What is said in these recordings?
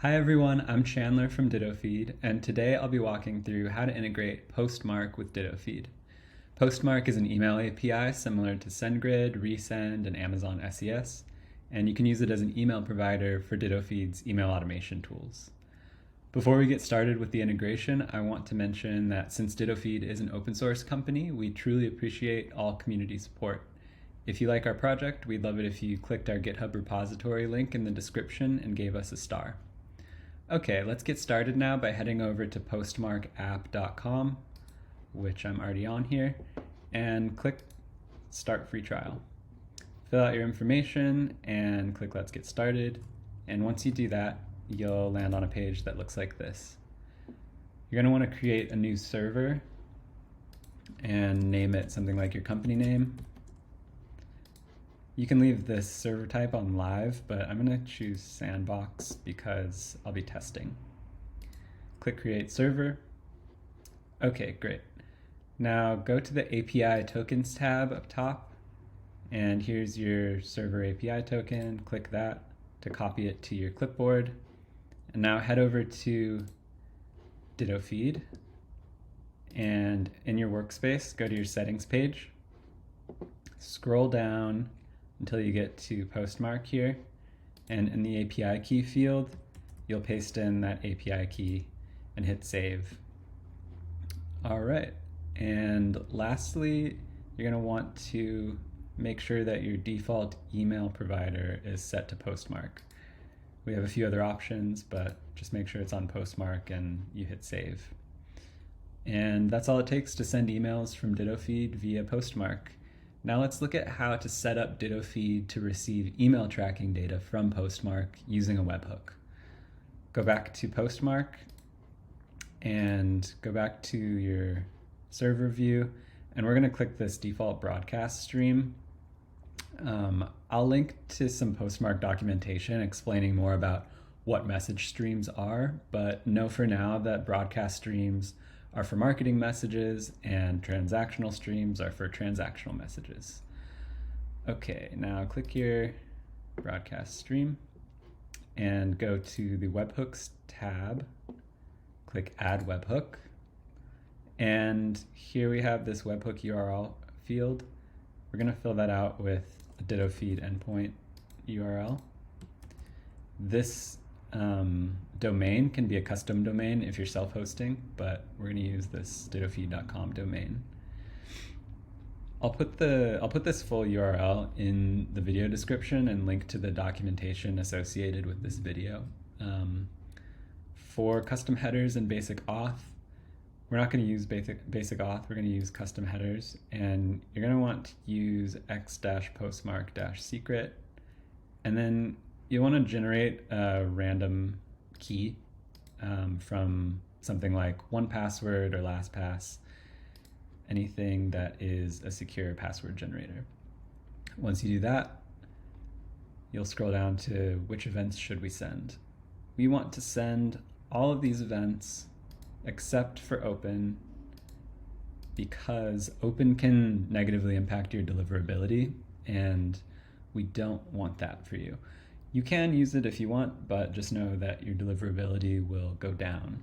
Hi everyone, I'm Chandler from Dittofeed, and today I'll be walking through how to integrate Postmark with Dittofeed. Postmark is an email API similar to SendGrid, Resend, and Amazon SES, and you can use it as an email provider for Dittofeed's email automation tools. Before we get started with the integration, I want to mention that since Dittofeed is an open source company, we truly appreciate all community support. If you like our project, we'd love it if you clicked our GitHub repository link in the description and gave us a star. Okay, let's get started now by heading over to postmarkapp.com, which I'm already on here, and click Start Free Trial. Fill out your information and click Let's Get Started. And once you do that, you'll land on a page that looks like this. You're going to want to create a new server and name it something like your company name. You can leave this server type on live, but I'm going to choose sandbox because I'll be testing. Click create server. Okay, great. Now go to the API tokens tab up top, and here's your server API token. Click that to copy it to your clipboard. And now head over to Dittofeed, and in your workspace, go to your settings page. Scroll down until you get to Postmark here, and in the API key field, you'll paste in that API key and hit save. All right, and lastly, you're going to want to make sure that your default email provider is set to Postmark. We have a few other options, but just make sure it's on Postmark and you hit save. And that's all it takes to send emails from Dittofeed via Postmark. Now let's look at how to set up Dittofeed to receive email tracking data from Postmark using a webhook. Go back to Postmark and go back to your server view, and we're going to click this default broadcast stream. I'll link to some Postmark documentation explaining more about what message streams are, but know for now that broadcast streams are for marketing messages and transactional streams are for transactional messages. Okay, now click your broadcast stream and go to the webhooks tab, click add webhook, and here we have this webhook URL field. We're going to fill that out with a Dittofeed endpoint URL. This domain can be a custom domain if you're self-hosting, but we're going to use this dittofeed.com domain. I'll put this full URL in the video description and link to the documentation associated with this video. For custom headers and basic auth, we're not going to use basic auth, we're going to use custom headers, and you're going to want to use x-postmark-secret, and then you want to generate a random key from something like 1Password or LastPass, anything that is a secure password generator. Once you do that, you'll scroll down to which events should we send. We want to send all of these events except for open, because open can negatively impact your deliverability, and we don't want that for you. You can use it if you want, but just know that your deliverability will go down.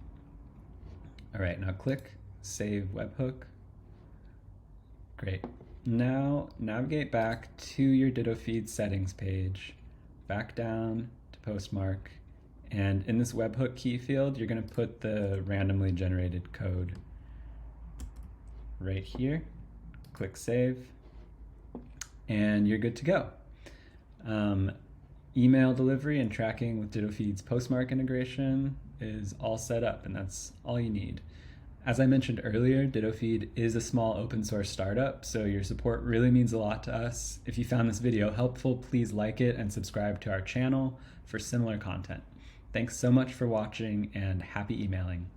All right, now click Save Webhook. Great. Now navigate back to your Dittofeed settings page, back down to Postmark, and in this webhook key field, you're going to put the randomly generated code right here. Click Save, and you're good to go. Email delivery and tracking with Dittofeed's Postmark integration is all set up, and that's all you need. As I mentioned earlier, Dittofeed is a small open source startup, so your support really means a lot to us. If you found this video helpful, please like it and subscribe to our channel for similar content. Thanks so much for watching, and happy emailing.